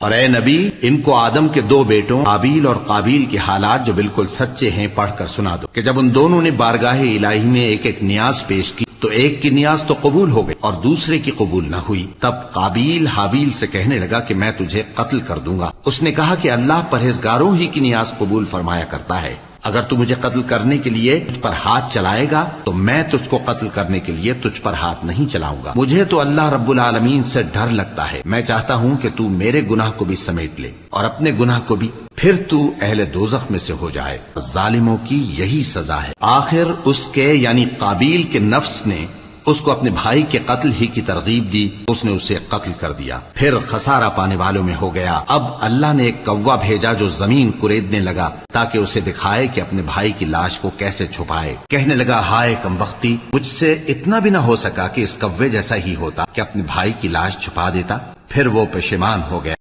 اور اے نبی ان کو آدم کے دو بیٹوں حابیل اور قابیل کے حالات جو بالکل سچے ہیں پڑھ کر سنا دو کہ جب ان دونوں نے بارگاہ الہی میں ایک ایک نیاز پیش کی تو ایک کی نیاز تو قبول ہو گئی اور دوسرے کی قبول نہ ہوئی. تب قابیل حابیل سے کہنے لگا کہ میں تجھے قتل کر دوں گا. اس نے کہا کہ اللہ پرہیزگاروں ہی کی نیاز قبول فرمایا کرتا ہے. اگر تو مجھے قتل کرنے کے لیے تجھ پر ہاتھ چلائے گا تو میں تجھ کو قتل کرنے کے لیے تجھ پر ہاتھ نہیں چلاؤں گا. مجھے تو اللہ رب العالمین سے ڈر لگتا ہے. میں چاہتا ہوں کہ تو میرے گناہ کو بھی سمیٹ لے اور اپنے گناہ کو بھی، پھر تو اہل دوزخ میں سے ہو جائے. ظالموں کی یہی سزا ہے. آخر اس کے یعنی قابیل کے نفس نے اس کو اپنے بھائی کے قتل ہی کی ترغیب دی. اس نے اسے قتل کر دیا، پھر خسارہ پانے والوں میں ہو گیا. اب اللہ نے ایک کوا بھیجا جو زمین کریدنے لگا تاکہ اسے دکھائے کہ اپنے بھائی کی لاش کو کیسے چھپائے. کہنے لگا ہائے کمبختی، مجھ سے اتنا بھی نہ ہو سکا کہ اس کوے جیسا ہی ہوتا کہ اپنے بھائی کی لاش چھپا دیتا. پھر وہ پشیمان ہو گیا.